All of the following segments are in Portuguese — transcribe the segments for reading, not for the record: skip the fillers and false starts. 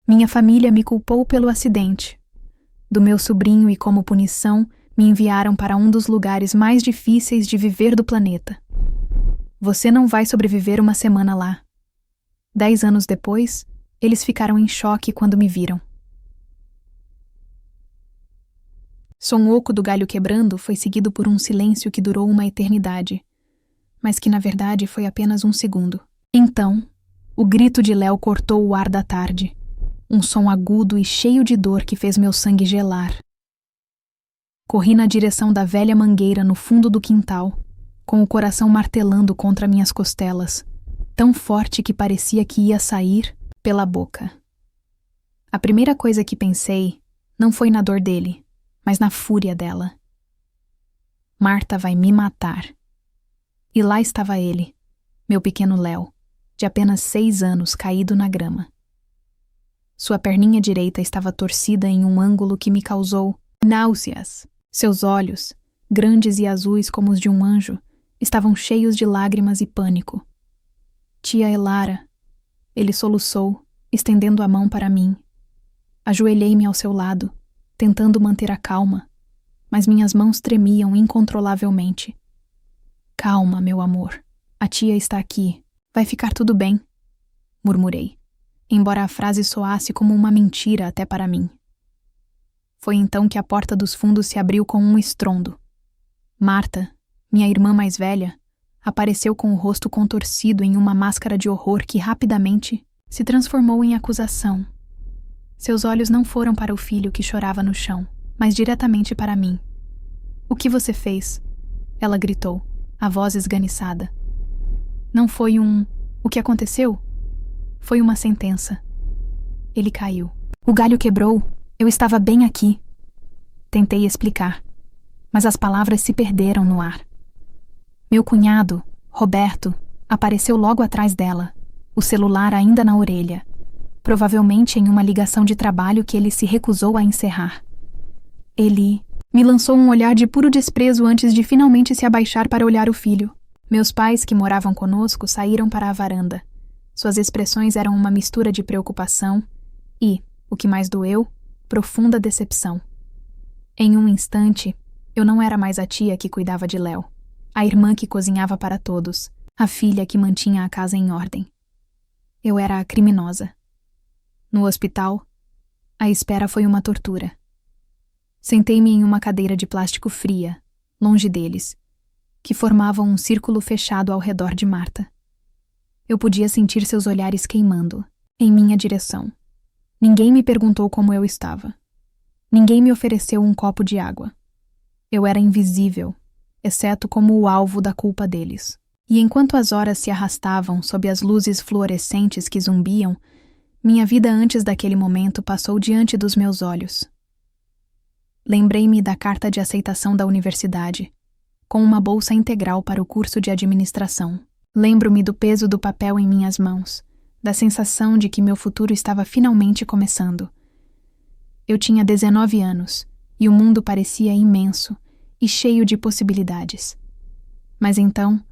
Minha família me culpou pelo acidente do meu sobrinho e, como punição, me enviaram para um dos lugares mais difíceis de viver do planeta. Você não vai sobreviver uma semana lá. 10 anos depois, eles ficaram em choque quando me viram. Som oco do galho quebrando foi seguido por um silêncio que durou uma eternidade, mas que na verdade foi apenas um segundo. Então, o grito de Léo cortou o ar da tarde, um som agudo e cheio de dor que fez meu sangue gelar. Corri na direção da velha mangueira no fundo do quintal, com o coração martelando contra minhas costelas, tão forte que parecia que ia sair pela boca. A primeira coisa que pensei não foi na dor dele, mas na fúria dela. Marta vai me matar. E lá estava ele, meu pequeno Léo, de apenas 6 anos, caído na grama. Sua perninha direita estava torcida em um ângulo que me causou náuseas. Seus olhos, grandes e azuis como os de um anjo, estavam cheios de lágrimas e pânico. Tia Elara, ele soluçou, estendendo a mão para mim. Ajoelhei-me ao seu lado, tentando manter a calma, mas minhas mãos tremiam incontrolavelmente. Calma, meu amor. A tia está aqui. Vai ficar tudo bem, murmurei, embora a frase soasse como uma mentira até para mim. Foi então que a porta dos fundos se abriu com um estrondo. Marta, minha irmã mais velha, apareceu com o rosto contorcido em uma máscara de horror que rapidamente se transformou em acusação. Seus olhos não foram para o filho que chorava no chão, mas diretamente para mim. "O que você fez?" ela gritou, a voz esganiçada. Não foi "O que aconteceu?" Foi uma sentença. Ele caiu. "O galho quebrou. Eu estava bem aqui." Tentei explicar, mas as palavras se perderam no ar. Meu cunhado, Roberto, apareceu logo atrás dela, o celular ainda na orelha, provavelmente em uma ligação de trabalho que ele se recusou a encerrar. Ele me lançou um olhar de puro desprezo antes de finalmente se abaixar para olhar o filho. Meus pais, que moravam conosco, saíram para a varanda. Suas expressões eram uma mistura de preocupação e, o que mais doeu, profunda decepção. Em um instante, eu não era mais a tia que cuidava de Léo, a irmã que cozinhava para todos, a filha que mantinha a casa em ordem. Eu era a criminosa. No hospital, a espera foi uma tortura. Sentei-me em uma cadeira de plástico fria, longe deles, que formavam um círculo fechado ao redor de Marta. Eu podia sentir seus olhares queimando, em minha direção. Ninguém me perguntou como eu estava. Ninguém me ofereceu um copo de água. Eu era invisível, exceto como o alvo da culpa deles. E enquanto as horas se arrastavam sob as luzes fluorescentes que zumbiam, minha vida antes daquele momento passou diante dos meus olhos. Lembrei-me da carta de aceitação da universidade, com uma bolsa integral para o curso de administração. Lembro-me do peso do papel em minhas mãos, da sensação de que meu futuro estava finalmente começando. Eu tinha 19 anos, e o mundo parecia imenso e cheio de possibilidades. Mas então,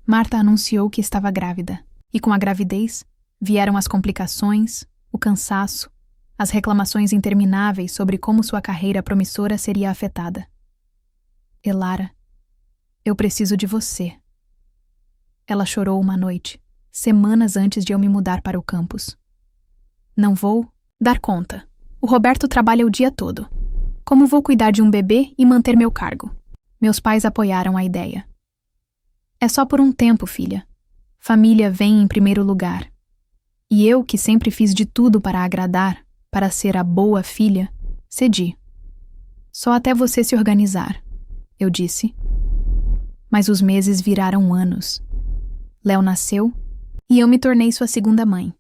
Marta anunciou que estava grávida, e com a gravidez vieram as complicações, o cansaço, as reclamações intermináveis sobre como sua carreira promissora seria afetada. "Elara, eu preciso de você." Ela chorou uma noite, semanas antes de eu me mudar para o campus. "Não vou dar conta. O Roberto trabalha o dia todo. Como vou cuidar de um bebê e manter meu cargo?" Meus pais apoiaram a ideia. "É só por um tempo, filha. Família vem em primeiro lugar. E eu, que sempre fiz de tudo para agradar, para ser a boa filha, cedi. Só até você se organizar", eu disse. Mas os meses viraram anos. Léo nasceu e eu me tornei sua segunda mãe.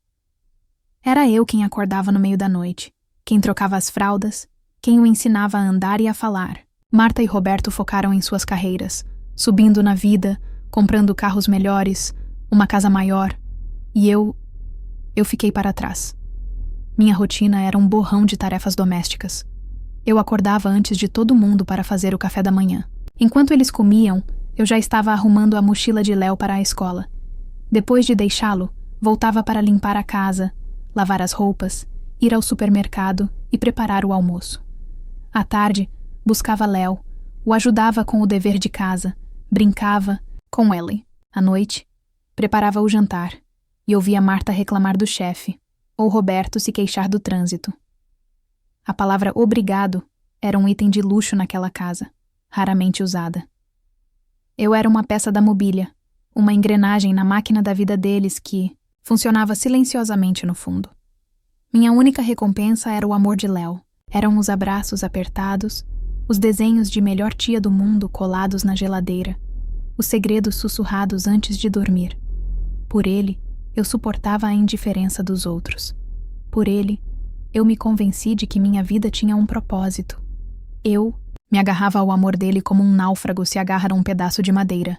Era eu quem acordava no meio da noite, quem trocava as fraldas, quem o ensinava a andar e a falar. Marta e Roberto focaram em suas carreiras, subindo na vida, comprando carros melhores, uma casa maior, e eu fiquei para trás. Minha rotina era um borrão de tarefas domésticas. Eu acordava antes de todo mundo para fazer o café da manhã. Enquanto eles comiam, eu já estava arrumando a mochila de Léo para a escola. Depois de deixá-lo, voltava para limpar a casa, lavar as roupas ir ao supermercado e preparar o almoço. À tarde, buscava Léo, o ajudava com o dever de casa, brincava com Ellie. À noite, preparava o jantar e ouvia Marta reclamar do chefe ou Roberto se queixar do trânsito. A palavra obrigado era um item de luxo naquela casa, raramente usada. Eu era uma peça da mobília, uma engrenagem na máquina da vida deles que funcionava silenciosamente no fundo. Minha única recompensa era o amor de Léo. Eram os abraços apertados, os desenhos de melhor tia do mundo colados na geladeira, os segredos sussurrados antes de dormir. Por ele, eu suportava a indiferença dos outros. Por ele, eu me convenci de que minha vida tinha um propósito. Eu me agarrava ao amor dele como um náufrago se agarra a um pedaço de madeira,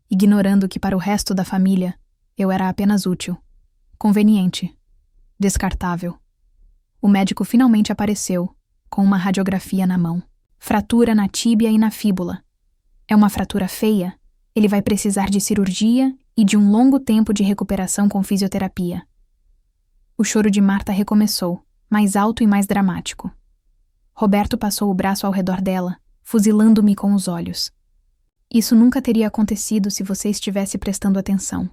ignorando que para o resto da família eu era apenas útil, conveniente, descartável. O médico finalmente apareceu, com uma radiografia na mão. Fratura na tíbia e na fíbula. É uma fratura feia. Ele vai precisar de cirurgia e de um longo tempo de recuperação com fisioterapia. O choro de Marta recomeçou, mais alto e mais dramático. Roberto passou o braço ao redor dela, fuzilando-me com os olhos. Isso nunca teria acontecido se você estivesse prestando atenção.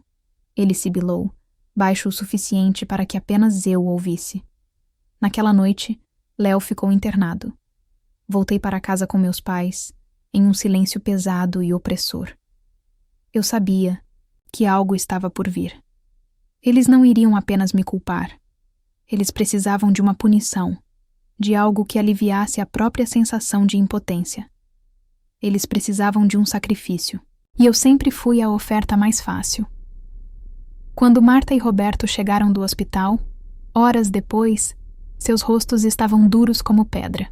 Ele sibilou, baixo o suficiente para que apenas eu o ouvisse. Naquela noite, Léo ficou internado. Voltei para casa com meus pais, em um silêncio pesado e opressor. Eu sabia que algo estava por vir. Eles não iriam apenas me culpar. Eles precisavam de uma punição, de algo que aliviasse a própria sensação de impotência. Eles precisavam de um sacrifício, e eu sempre fui a oferta mais fácil. Quando Marta e Roberto chegaram do hospital, horas depois, seus rostos estavam duros como pedra.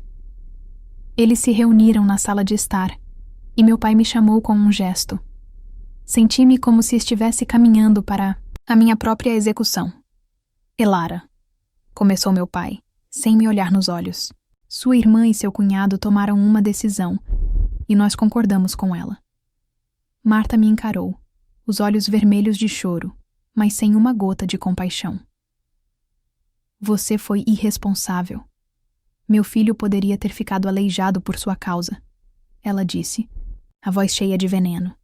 Eles se reuniram na sala de estar, e meu pai me chamou com um gesto. Senti-me como se estivesse caminhando para a minha própria execução. Elara, começou meu pai, sem me olhar nos olhos. Sua irmã e seu cunhado tomaram uma decisão, e nós concordamos com ela. Marta me encarou, os olhos vermelhos de choro, mas sem uma gota de compaixão. Você foi irresponsável. Meu filho poderia ter ficado aleijado por sua causa, ela disse, a voz cheia de veneno.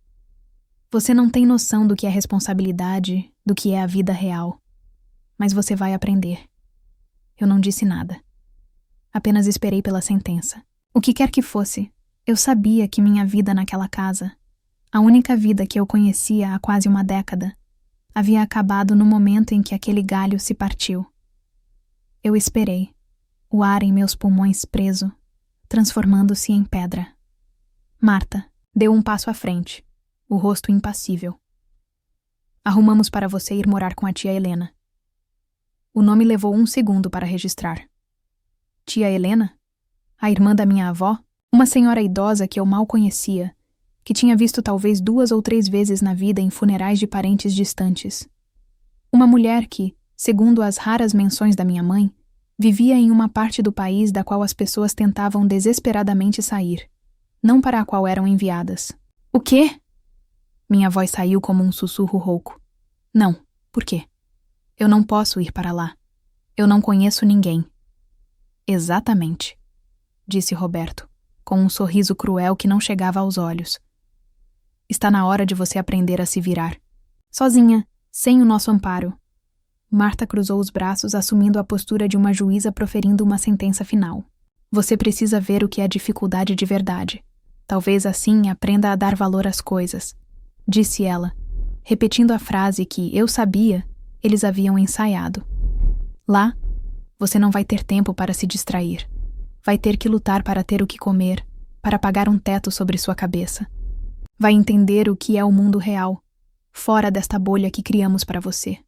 Você não tem noção do que é responsabilidade, do que é a vida real. Mas você vai aprender. Eu não disse nada. Apenas esperei pela sentença. O que quer que fosse, eu sabia que minha vida naquela casa, a única vida que eu conhecia há quase uma década, havia acabado no momento em que aquele galho se partiu. Eu esperei, o ar em meus pulmões preso, transformando-se em pedra. Marta deu um passo à frente, o rosto impassível. Arrumamos para você ir morar com a tia Helena. O nome levou 1 segundo para registrar. Tia Helena? A irmã da minha avó? Uma senhora idosa que eu mal conhecia, que tinha visto talvez 2 ou 3 vezes na vida em funerais de parentes distantes. Uma mulher que, segundo as raras menções da minha mãe, vivia em uma parte do país da qual as pessoas tentavam desesperadamente sair, não para a qual eram enviadas. O quê? Minha voz saiu como um sussurro rouco. Não, por quê? Eu não posso ir para lá. Eu não conheço ninguém. Exatamente, disse Roberto, com um sorriso cruel que não chegava aos olhos. Está na hora de você aprender a se virar. Sozinha, sem o nosso amparo. Marta cruzou os braços, assumindo a postura de uma juíza proferindo uma sentença final. Você precisa ver o que é dificuldade de verdade. Talvez assim aprenda a dar valor às coisas, disse ela, repetindo a frase que, eu sabia, eles haviam ensaiado. Lá, você não vai ter tempo para se distrair. Vai ter que lutar para ter o que comer, para pagar um teto sobre sua cabeça. Vai entender o que é o mundo real, fora desta bolha que criamos para você.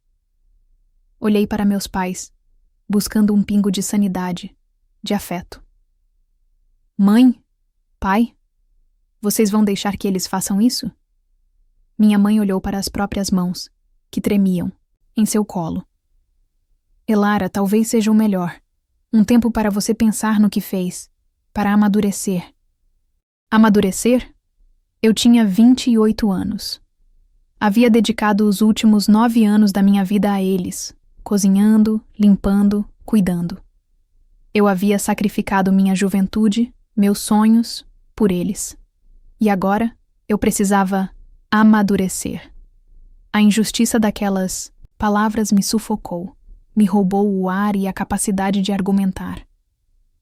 Olhei para meus pais, buscando um pingo de sanidade, de afeto. Mãe? Pai? Vocês vão deixar que eles façam isso? Minha mãe olhou para as próprias mãos, que tremiam, em seu colo. Elara, talvez seja o melhor. Um tempo para você pensar no que fez, para amadurecer. Amadurecer? Eu tinha 28 anos. Havia dedicado os últimos 9 anos da minha vida a eles, cozinhando, limpando, cuidando. Eu havia sacrificado minha juventude, meus sonhos, por eles. E agora eu precisava amadurecer. A injustiça daquelas palavras me sufocou, me roubou o ar e a capacidade de argumentar.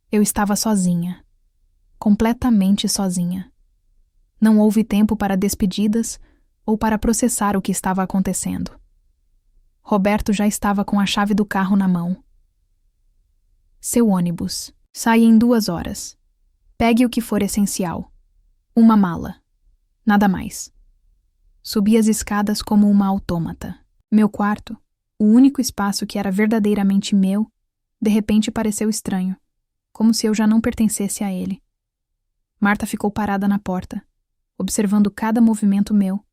Eu estava sozinha, completamente sozinha. Não houve tempo para despedidas ou para processar o que estava acontecendo. Roberto já estava com a chave do carro na mão. Seu ônibus. Sai em 2 horas. Pegue o que for essencial. Uma mala. Nada mais. Subi as escadas como uma autômata. Meu quarto, o único espaço que era verdadeiramente meu, de repente pareceu estranho, como se eu já não pertencesse a ele. Marta ficou parada na porta, observando cada movimento meu,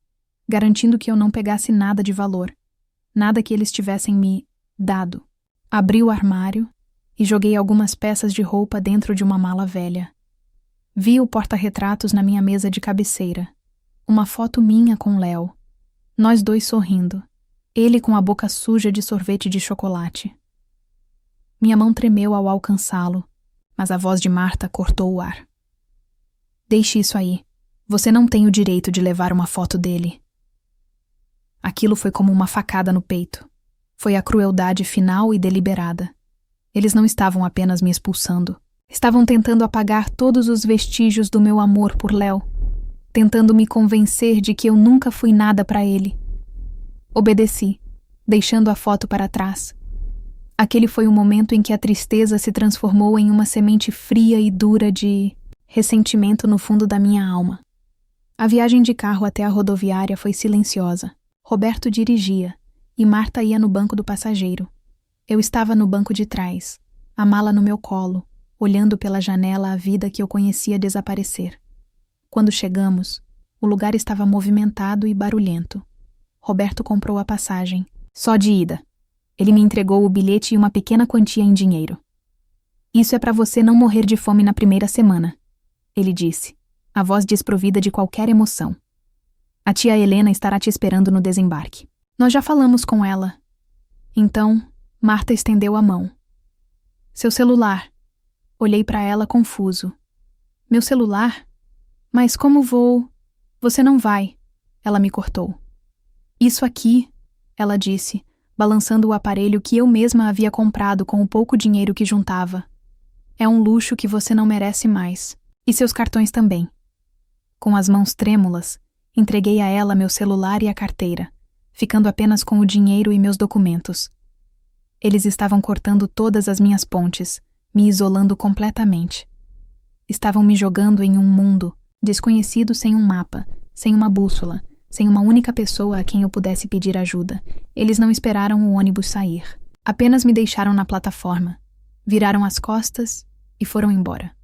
garantindo que eu não pegasse nada de valor, nada que eles tivessem me dado. Abri o armário e joguei algumas peças de roupa dentro de uma mala velha. Vi o porta-retratos na minha mesa de cabeceira. Uma foto minha com Léo. Nós dois sorrindo. Ele com a boca suja de sorvete de chocolate. Minha mão tremeu ao alcançá-lo, mas a voz de Marta cortou o ar. Deixe isso aí. Você não tem o direito de levar uma foto dele. Aquilo foi como uma facada no peito. Foi a crueldade final e deliberada. Eles não estavam apenas me expulsando. Estavam tentando apagar todos os vestígios do meu amor por Léo, tentando me convencer de que eu nunca fui nada para ele. Obedeci, deixando a foto para trás. Aquele foi o momento em que a tristeza se transformou em uma semente fria e dura de ressentimento no fundo da minha alma. A viagem de carro até a rodoviária foi silenciosa. Roberto dirigia e Marta ia no banco do passageiro. Eu estava no banco de trás, a mala no meu colo, olhando pela janela a vida que eu conhecia desaparecer. Quando chegamos, o lugar estava movimentado e barulhento. Roberto comprou a passagem, só de ida. Ele me entregou o bilhete e uma pequena quantia em dinheiro. Isso é para você não morrer de fome na primeira semana, ele disse, a voz desprovida de qualquer emoção. A tia Helena estará te esperando no desembarque. Nós já falamos com ela. Então, Marta estendeu a mão. Seu celular. Olhei para ela confuso. Meu celular? Mas como vou? Você não vai. Ela me cortou. Isso aqui, ela disse, balançando o aparelho que eu mesma havia comprado com o pouco dinheiro que juntava. É um luxo que você não merece mais. E seus cartões também. Com as mãos trêmulas, entreguei a ela meu celular e a carteira, ficando apenas com o dinheiro e meus documentos. Eles estavam cortando todas as minhas pontes, me isolando completamente. Estavam me jogando em um mundo desconhecido, sem um mapa, sem uma bússola, sem uma única pessoa a quem eu pudesse pedir ajuda. Eles não esperaram o ônibus sair. Apenas me deixaram na plataforma, viraram as costas e foram embora.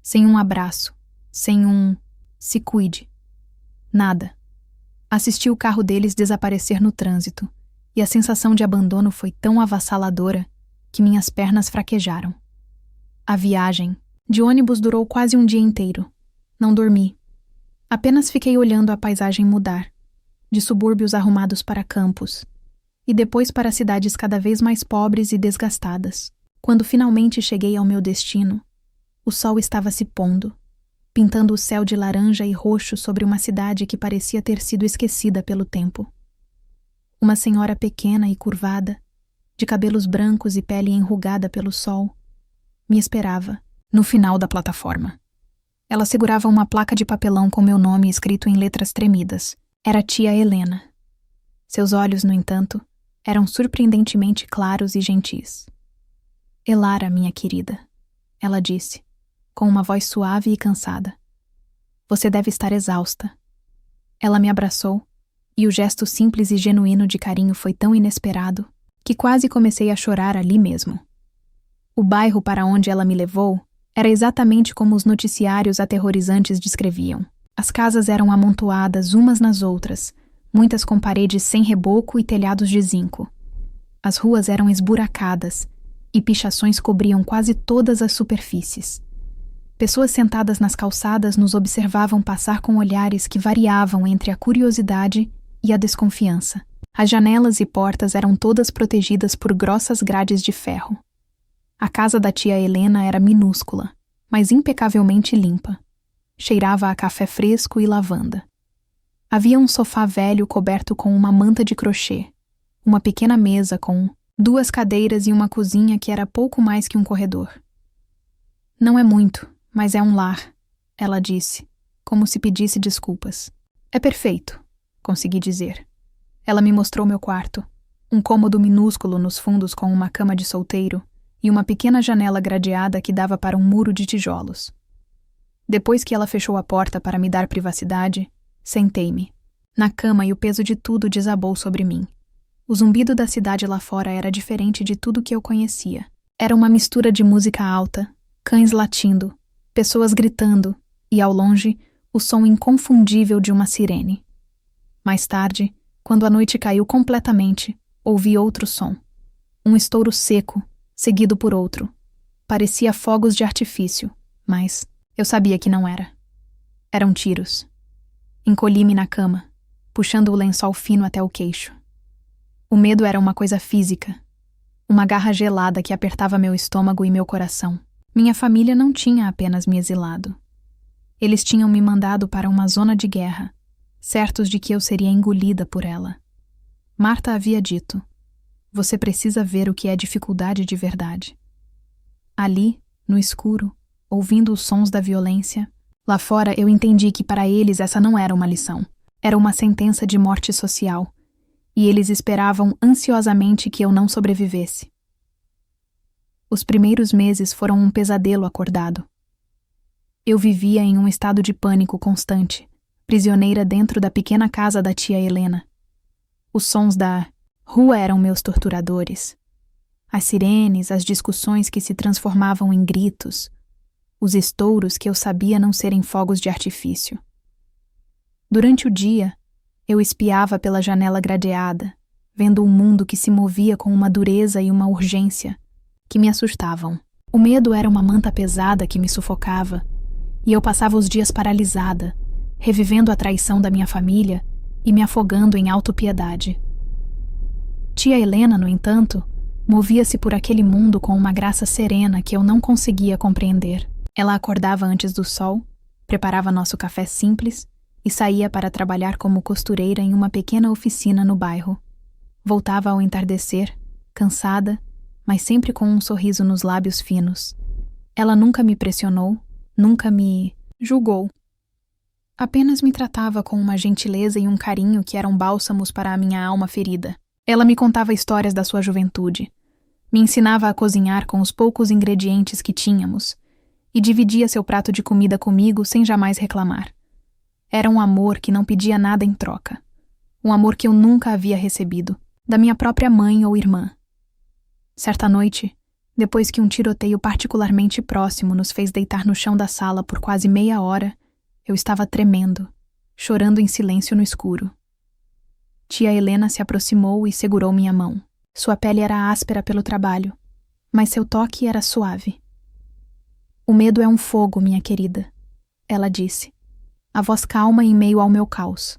Sem um abraço, sem um "se cuide". Nada. Assisti o carro deles desaparecer no trânsito, e a sensação de abandono foi tão avassaladora que minhas pernas fraquejaram. A viagem de ônibus durou quase um dia inteiro. Não dormi. Apenas fiquei olhando a paisagem mudar, de subúrbios arrumados para campos, e depois para cidades cada vez mais pobres e desgastadas. Quando finalmente cheguei ao meu destino, o sol estava se pondo, pintando o céu de laranja e roxo sobre uma cidade que parecia ter sido esquecida pelo tempo. Uma senhora pequena e curvada, de cabelos brancos e pele enrugada pelo sol, me esperava no final da plataforma. Ela segurava uma placa de papelão com meu nome escrito em letras tremidas. Era a tia Helena. Seus olhos, no entanto, eram surpreendentemente claros e gentis. "Elara, minha querida", ela disse, com uma voz suave e cansada. "Você deve estar exausta." Ela me abraçou, e o gesto simples e genuíno de carinho foi tão inesperado que quase comecei a chorar ali mesmo. O bairro para onde ela me levou era exatamente como os noticiários aterrorizantes descreviam. As casas eram amontoadas umas nas outras, muitas com paredes sem reboco e telhados de zinco. As ruas eram esburacadas, e pichações cobriam quase todas as superfícies. Pessoas sentadas nas calçadas nos observavam passar com olhares que variavam entre a curiosidade e a desconfiança. As janelas e portas eram todas protegidas por grossas grades de ferro. A casa da tia Helena era minúscula, mas impecavelmente limpa. Cheirava a café fresco e lavanda. Havia um sofá velho coberto com uma manta de crochê, uma pequena mesa com 2 cadeiras e uma cozinha que era pouco mais que um corredor. Não é muito, mas é um lar, ela disse, como se pedisse desculpas. É perfeito, consegui dizer. Ela me mostrou meu quarto, um cômodo minúsculo nos fundos com uma cama de solteiro e uma pequena janela gradeada que dava para um muro de tijolos. Depois que ela fechou a porta para me dar privacidade, sentei-me. Na cama e o peso de tudo desabou sobre mim. O zumbido da cidade lá fora era diferente de tudo que eu conhecia. Era uma mistura de música alta, cães latindo, pessoas gritando e, ao longe, o som inconfundível de uma sirene. Mais tarde, quando a noite caiu completamente, ouvi outro som. Um estouro seco, seguido por outro. Parecia fogos de artifício, mas eu sabia que não era. Eram tiros. Encolhi-me na cama, puxando o lençol fino até o queixo. O medo era uma coisa física, uma garra gelada que apertava meu estômago e meu coração. Minha família não tinha apenas me exilado. Eles tinham me mandado para uma zona de guerra, certos de que eu seria engolida por ela. Marta havia dito: "Você precisa ver o que é dificuldade de verdade." Ali, no escuro, ouvindo os sons da violência, lá fora eu entendi que para eles essa não era uma lição. Era uma sentença de morte social, e eles esperavam ansiosamente que eu não sobrevivesse. Os primeiros meses foram um pesadelo acordado. Eu vivia em um estado de pânico constante, prisioneira dentro da pequena casa da tia Helena. Os sons da rua eram meus torturadores. As sirenes, as discussões que se transformavam em gritos, os estouros que eu sabia não serem fogos de artifício. Durante o dia, eu espiava pela janela gradeada, vendo um mundo que se movia com uma dureza e uma urgência que me assustavam. O medo era uma manta pesada que me sufocava, e eu passava os dias paralisada, revivendo a traição da minha família e me afogando em autopiedade. Tia Helena, no entanto, movia-se por aquele mundo com uma graça serena que eu não conseguia compreender. Ela acordava antes do sol, preparava nosso café simples e saía para trabalhar como costureira em uma pequena oficina no bairro. Voltava ao entardecer, cansada, mas sempre com um sorriso nos lábios finos. Ela nunca me pressionou, nunca me julgou. Apenas me tratava com uma gentileza e um carinho que eram bálsamos para a minha alma ferida. Ela me contava histórias da sua juventude, me ensinava a cozinhar com os poucos ingredientes que tínhamos e dividia seu prato de comida comigo sem jamais reclamar. Era um amor que não pedia nada em troca. Um amor que eu nunca havia recebido, da minha própria mãe ou irmã. Certa noite, depois que um tiroteio particularmente próximo nos fez deitar no chão da sala por quase meia hora, eu estava tremendo, chorando em silêncio no escuro. Tia Helena se aproximou e segurou minha mão. Sua pele era áspera pelo trabalho, mas seu toque era suave. "O medo é um fogo, minha querida", ela disse, a voz calma em meio ao meu caos.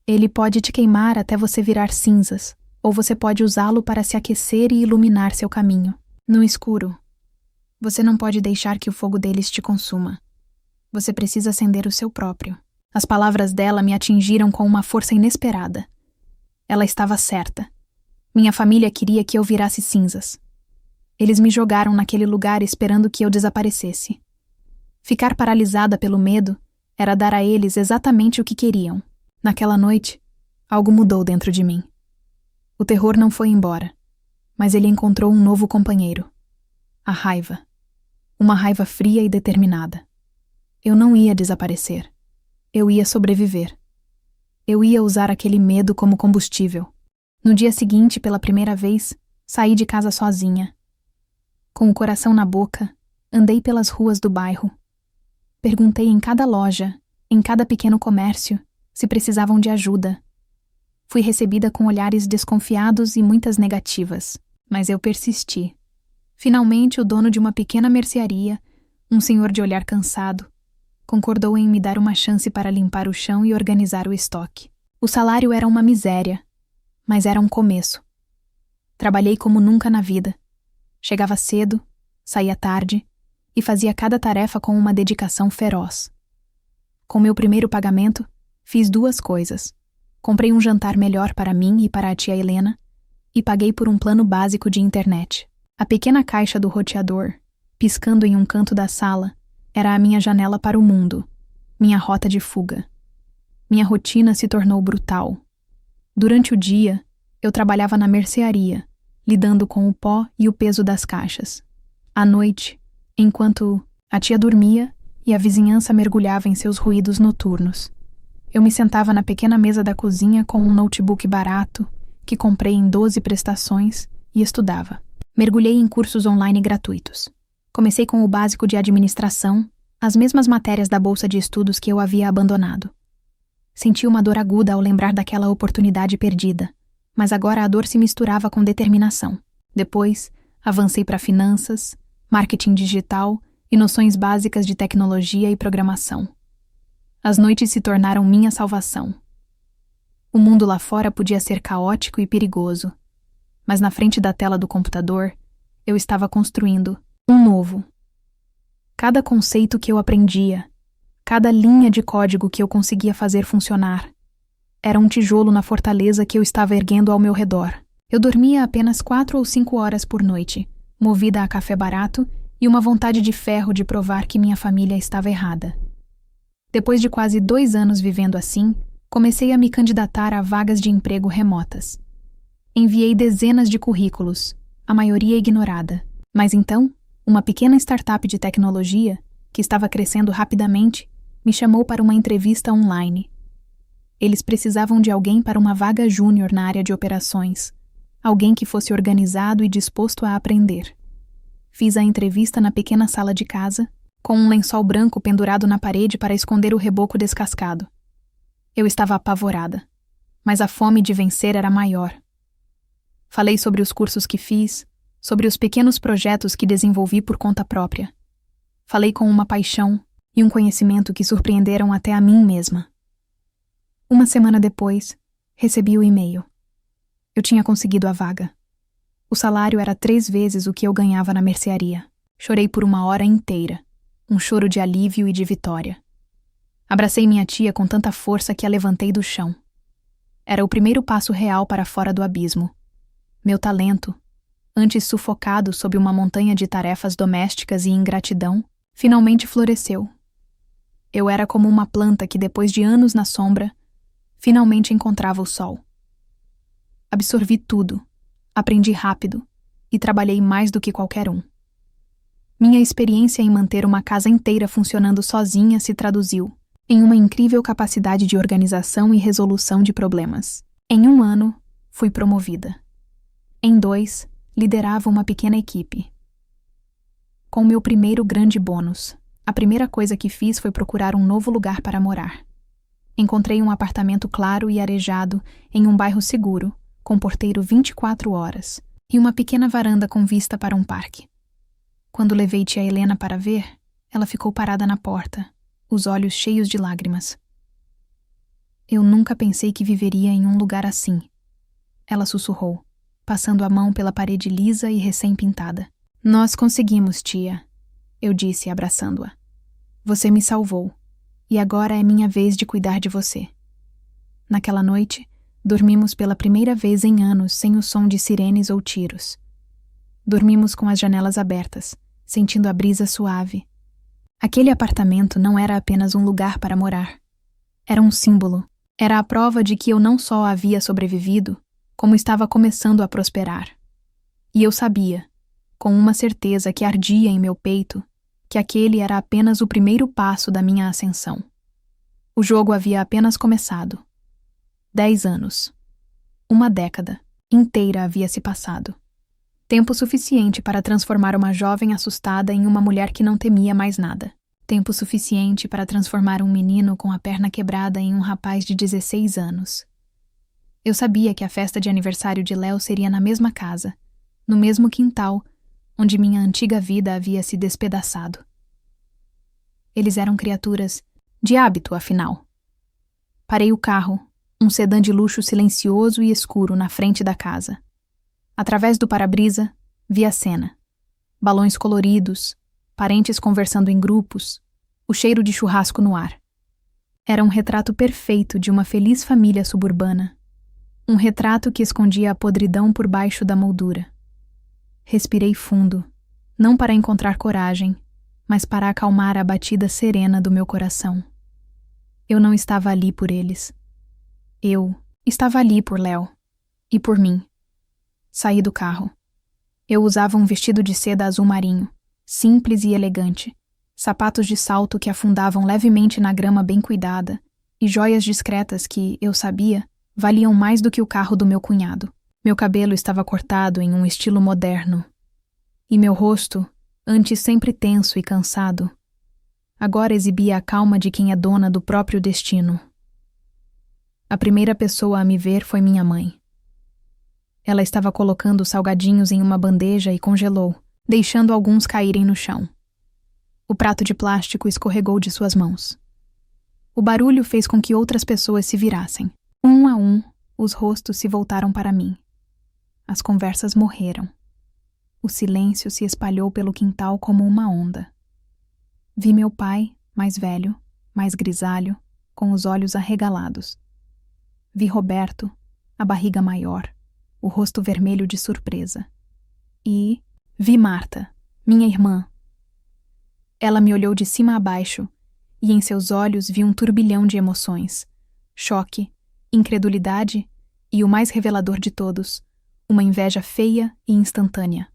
"Ele pode te queimar até você virar cinzas, ou você pode usá-lo para se aquecer e iluminar seu caminho. No escuro, você não pode deixar que o fogo deles te consuma. Você precisa acender o seu próprio." As palavras dela me atingiram com uma força inesperada. Ela estava certa. Minha família queria que eu virasse cinzas. Eles me jogaram naquele lugar esperando que eu desaparecesse. Ficar paralisada pelo medo era dar a eles exatamente o que queriam. Naquela noite, algo mudou dentro de mim. O terror não foi embora, mas ele encontrou um novo companheiro. A raiva. Uma raiva fria e determinada. Eu não ia desaparecer. Eu ia sobreviver. Eu ia usar aquele medo como combustível. No dia seguinte, pela primeira vez, saí de casa sozinha. Com o coração na boca, andei pelas ruas do bairro. Perguntei em cada loja, em cada pequeno comércio, se precisavam de ajuda. Fui recebida com olhares desconfiados e muitas negativas, mas eu persisti. Finalmente, o dono de uma pequena mercearia, um senhor de olhar cansado, concordou em me dar uma chance para limpar o chão e organizar o estoque. O salário era uma miséria, mas era um começo. Trabalhei como nunca na vida. Chegava cedo, saía tarde e fazia cada tarefa com uma dedicação feroz. Com meu primeiro pagamento, fiz 2 coisas. Comprei um jantar melhor para mim e para a tia Helena e paguei por um plano básico de internet. A pequena caixa do roteador, piscando em um canto da sala, era a minha janela para o mundo, minha rota de fuga. Minha rotina se tornou brutal. Durante o dia, eu trabalhava na mercearia, lidando com o pó e o peso das caixas. À noite, enquanto a tia dormia e a vizinhança mergulhava em seus ruídos noturnos, eu me sentava na pequena mesa da cozinha com um notebook barato, que comprei em 12 prestações, e estudava. Mergulhei em cursos online gratuitos. Comecei com o básico de administração, as mesmas matérias da bolsa de estudos que eu havia abandonado. Senti uma dor aguda ao lembrar daquela oportunidade perdida, mas agora a dor se misturava com determinação. Depois, avancei para finanças, marketing digital e noções básicas de tecnologia e programação. As noites se tornaram minha salvação. O mundo lá fora podia ser caótico e perigoso, mas na frente da tela do computador, eu estava construindo um novo. Cada conceito que eu aprendia, cada linha de código que eu conseguia fazer funcionar, era um tijolo na fortaleza que eu estava erguendo ao meu redor. Eu dormia apenas 4 ou 5 horas por noite, movida a café barato e uma vontade de ferro de provar que minha família estava errada. Depois de quase 2 anos vivendo assim, comecei a me candidatar a vagas de emprego remotas. Enviei dezenas de currículos, a maioria ignorada. Mas então, uma pequena startup de tecnologia, que estava crescendo rapidamente, me chamou para uma entrevista online. Eles precisavam de alguém para uma vaga júnior na área de operações, alguém que fosse organizado e disposto a aprender. Fiz a entrevista na pequena sala de casa, com um lençol branco pendurado na parede para esconder o reboco descascado. Eu estava apavorada, mas a fome de vencer era maior. Falei sobre os cursos que fiz, sobre os pequenos projetos que desenvolvi por conta própria. Falei com uma paixão e um conhecimento que surpreenderam até a mim mesma. Uma semana depois, recebi o e-mail. Eu tinha conseguido a vaga. O salário era 3 vezes o que eu ganhava na mercearia. Chorei por 1 hora inteira, um choro de alívio e de vitória. Abracei minha tia com tanta força que a levantei do chão. Era o primeiro passo real para fora do abismo. Meu talento, antes sufocado sob uma montanha de tarefas domésticas e ingratidão, finalmente floresceu. Eu era como uma planta que, depois de anos na sombra, finalmente encontrava o sol. Absorvi tudo, aprendi rápido e trabalhei mais do que qualquer um. Minha experiência em manter uma casa inteira funcionando sozinha se traduziu em uma incrível capacidade de organização e resolução de problemas. Em 1 ano, fui promovida. Em 2, liderava uma pequena equipe. Com meu primeiro grande bônus, a primeira coisa que fiz foi procurar um novo lugar para morar. Encontrei um apartamento claro e arejado em um bairro seguro, com porteiro 24 horas e uma pequena varanda com vista para um parque. Quando levei tia Helena para ver, ela ficou parada na porta, os olhos cheios de lágrimas. Eu nunca pensei que viveria em um lugar assim, ela sussurrou, passando a mão pela parede lisa e recém-pintada. Nós conseguimos, tia, eu disse, abraçando-a. Você me salvou, e agora é minha vez de cuidar de você. Naquela noite, dormimos pela primeira vez em anos sem o som de sirenes ou tiros. Dormimos com as janelas abertas, sentindo a brisa suave. Aquele apartamento não era apenas um lugar para morar. Era um símbolo. Era a prova de que eu não só havia sobrevivido, como estava começando a prosperar. E eu sabia, com uma certeza que ardia em meu peito, que aquele era apenas o primeiro passo da minha ascensão. O jogo havia apenas começado. 10 anos. 1 década inteira havia se passado. Tempo suficiente para transformar uma jovem assustada em uma mulher que não temia mais nada. Tempo suficiente para transformar um menino com a perna quebrada em um rapaz de 16 anos. Eu sabia que a festa de aniversário de Léo seria na mesma casa, no mesmo quintal, onde minha antiga vida havia se despedaçado. Eles eram criaturas de hábito, afinal. Parei o carro, um sedã de luxo silencioso e escuro na frente da casa. Através do para-brisa, vi a cena. balões coloridos, parentes conversando em grupos, o cheiro de churrasco no ar. Era um retrato perfeito de uma feliz família suburbana. Um retrato que escondia a podridão por baixo da moldura. Respirei fundo, não para encontrar coragem, mas para acalmar a batida serena do meu coração. Eu não estava ali por eles. Eu estava ali por Léo. E por mim. Saí do carro. Eu usava um vestido de seda azul marinho, simples e elegante, sapatos de salto que afundavam levemente na grama bem cuidada, e joias discretas que, eu sabia, valiam mais do que o carro do meu cunhado. Meu cabelo estava cortado em um estilo moderno. E meu rosto, antes sempre tenso e cansado, agora exibia a calma de quem é dona do próprio destino. A primeira pessoa a me ver foi minha mãe. Ela estava colocando salgadinhos em uma bandeja e congelou, deixando alguns caírem no chão. O prato de plástico escorregou de suas mãos. O barulho fez com que outras pessoas se virassem. Um a um, os rostos se voltaram para mim. As conversas morreram. O silêncio se espalhou pelo quintal como uma onda. Vi meu pai, mais velho, mais grisalho, com os olhos arregalados. Vi Roberto, a barriga maior, o rosto vermelho de surpresa. E vi Marta, minha irmã. Ela me olhou de cima a baixo, e em seus olhos vi um turbilhão de emoções. Choque, incredulidade e, o mais revelador de todos, uma inveja feia e instantânea.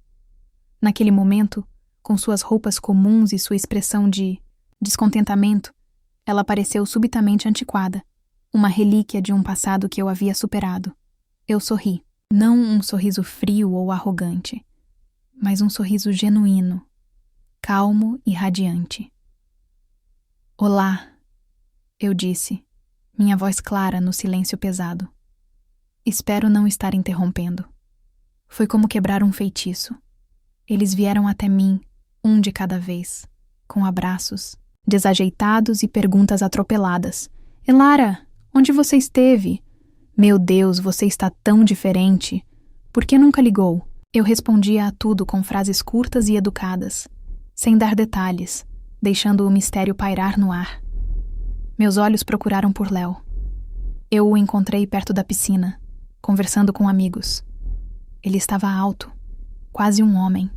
Naquele momento, com suas roupas comuns e sua expressão de descontentamento, ela pareceu subitamente antiquada, uma relíquia de um passado que eu havia superado. Eu sorri, não um sorriso frio ou arrogante, mas um sorriso genuíno, calmo e radiante. Olá, eu disse, minha voz clara no silêncio pesado. Espero não estar interrompendo. Foi como quebrar um feitiço. Eles vieram até mim, um de cada vez, com abraços, desajeitados e perguntas atropeladas. Elara, onde você esteve? Meu Deus, você está tão diferente. Por que nunca ligou? Eu respondia a tudo com frases curtas e educadas, sem dar detalhes, deixando o mistério pairar no ar. Meus olhos procuraram por Léo. Eu o encontrei perto da piscina, conversando com amigos. Ele estava alto, quase um homem.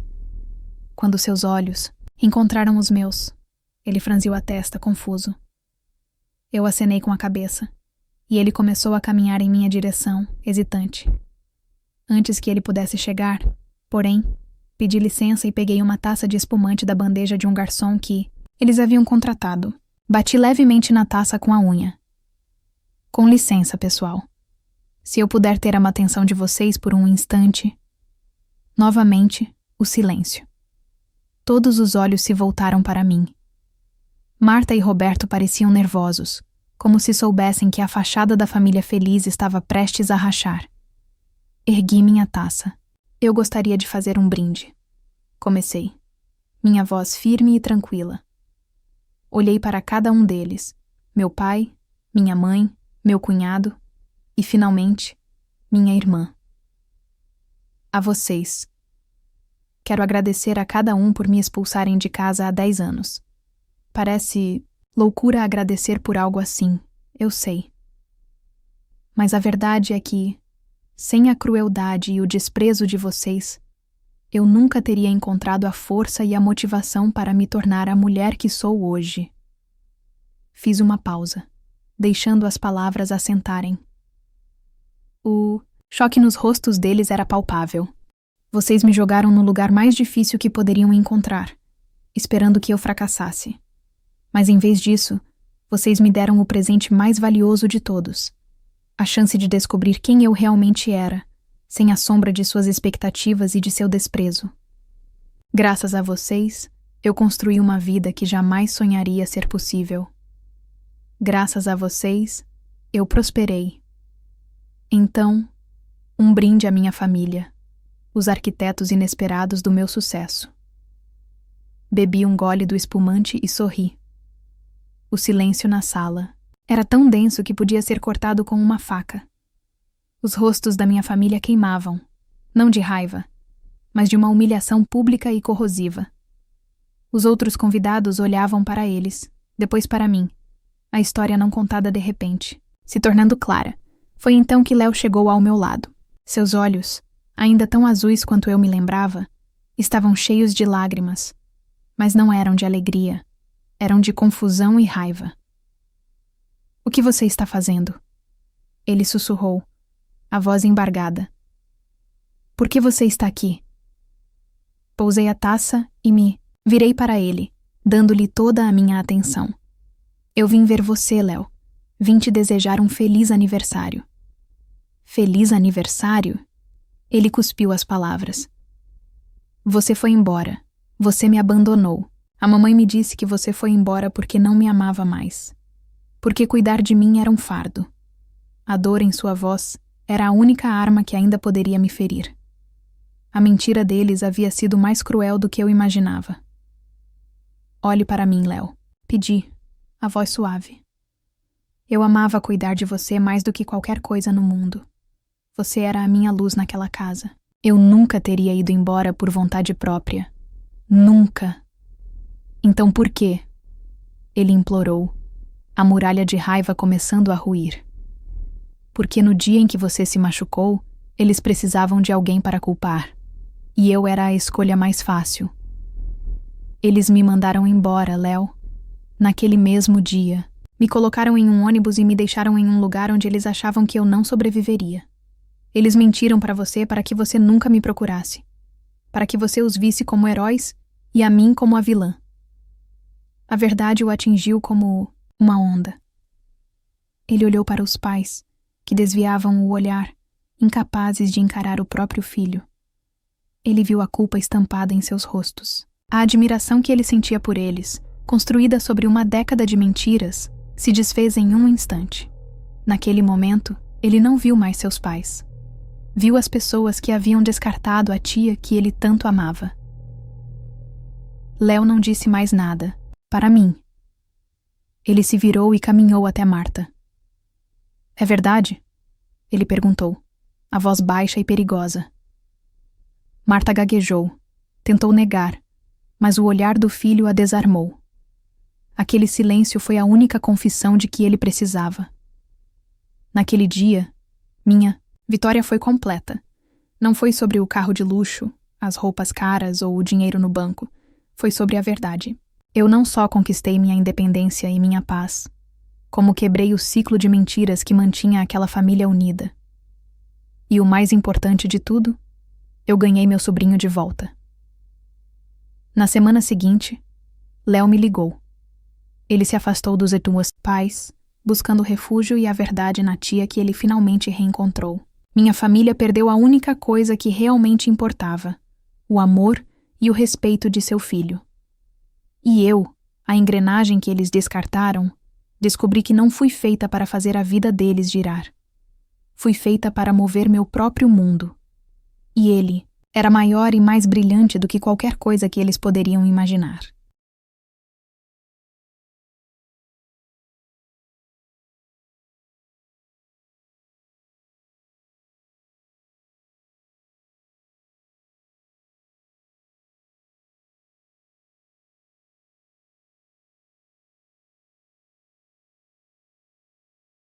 Quando seus olhos encontraram os meus, ele franziu a testa, confuso. Eu acenei com a cabeça, e ele começou a caminhar em minha direção, hesitante. Antes que ele pudesse chegar, porém, pedi licença e peguei uma taça de espumante da bandeja de um garçom que eles haviam contratado. Bati levemente na taça com a unha. Com licença, pessoal. Se eu puder ter a atenção de vocês por um instante. Novamente, o silêncio. Todos os olhos se voltaram para mim. Marta e Roberto pareciam nervosos, como se soubessem que a fachada da família feliz estava prestes a rachar. Ergui minha taça. Eu gostaria de fazer um brinde. Comecei. Minha voz firme e tranquila. Olhei para cada um deles, meu pai, minha mãe, meu cunhado e, finalmente, minha irmã. A vocês. Quero agradecer a cada um por me expulsarem de casa há 10 anos. Parece loucura agradecer por algo assim, eu sei. Mas a verdade é que, sem a crueldade e o desprezo de vocês, eu nunca teria encontrado a força e a motivação para me tornar a mulher que sou hoje. Fiz uma pausa, deixando as palavras assentarem. O choque nos rostos deles era palpável. Vocês me jogaram no lugar mais difícil que poderiam encontrar, esperando que eu fracassasse. Mas em vez disso, vocês me deram o presente mais valioso de todos, a chance de descobrir quem eu realmente era, sem a sombra de suas expectativas e de seu desprezo. Graças a vocês, eu construí uma vida que jamais sonharia ser possível. Graças a vocês, eu prosperei. Então, um brinde à minha família, os arquitetos inesperados do meu sucesso. Bebi um gole do espumante e sorri. O silêncio na sala era tão denso que podia ser cortado com uma faca. Os rostos da minha família queimavam, não de raiva, mas de uma humilhação pública e corrosiva. Os outros convidados olhavam para eles, depois para mim, a história não contada de repente, se tornando clara. Foi então que Léo chegou ao meu lado. Seus olhos, ainda tão azuis quanto eu me lembrava, estavam cheios de lágrimas, mas não eram de alegria, eram de confusão e raiva. "O que você está fazendo?" Ele sussurrou, a voz embargada. "Por que você está aqui?" Pousei a taça e me virei para ele, dando-lhe toda a minha atenção. "Eu vim ver você, Léo. Vim te desejar um feliz aniversário." "Feliz aniversário?" Ele cuspiu as palavras. "Você foi embora. Você me abandonou. A mamãe me disse que você foi embora porque não me amava mais. Porque cuidar de mim era um fardo. A dor em sua voz era a única arma que ainda poderia me ferir. A mentira deles havia sido mais cruel do que eu imaginava." "Olhe para mim, Léo." Pedi, a voz suave. "Eu amava cuidar de você mais do que qualquer coisa no mundo. Você era a minha luz naquela casa. Eu nunca teria ido embora por vontade própria. Nunca." "Então por quê?" Ele implorou, a muralha de raiva começando a ruir. "Porque no dia em que você se machucou, eles precisavam de alguém para culpar. E eu era a escolha mais fácil. Eles me mandaram embora, Léo. Naquele mesmo dia. Me colocaram em um ônibus e me deixaram em um lugar onde eles achavam que eu não sobreviveria. Eles mentiram para que você nunca me procurasse. Para que você os visse como heróis e a mim como a vilã. A verdade o atingiu como uma onda." Ele olhou para os pais, que desviavam o olhar, incapazes de encarar o próprio filho. Ele viu a culpa estampada em seus rostos. A admiração que ele sentia por eles, construída sobre uma década de mentiras, se desfez em um instante. Naquele momento, ele não viu mais seus pais. Viu as pessoas que haviam descartado a tia que ele tanto amava. Léo não disse mais nada, para mim. Ele se virou e caminhou até Marta. "É verdade?" ele perguntou, a voz baixa e perigosa. Marta gaguejou, tentou negar, mas o olhar do filho a desarmou. Aquele silêncio foi a única confissão de que ele precisava. Naquele dia, minha vitória foi completa. Não foi sobre o carro de luxo, as roupas caras ou o dinheiro no banco. Foi sobre a verdade. Eu não só conquistei minha independência e minha paz, como quebrei o ciclo de mentiras que mantinha aquela família unida. E o mais importante de tudo, eu ganhei meu sobrinho de volta. Na semana seguinte, Léo me ligou. Ele se afastou dos duas pais, buscando refúgio e a verdade na tia que ele finalmente reencontrou. Minha família perdeu a única coisa que realmente importava, o amor e o respeito de seu filho. E eu, a engrenagem que eles descartaram, descobri que não fui feita para fazer a vida deles girar. Fui feita para mover meu próprio mundo. E ele era maior e mais brilhante do que qualquer coisa que eles poderiam imaginar.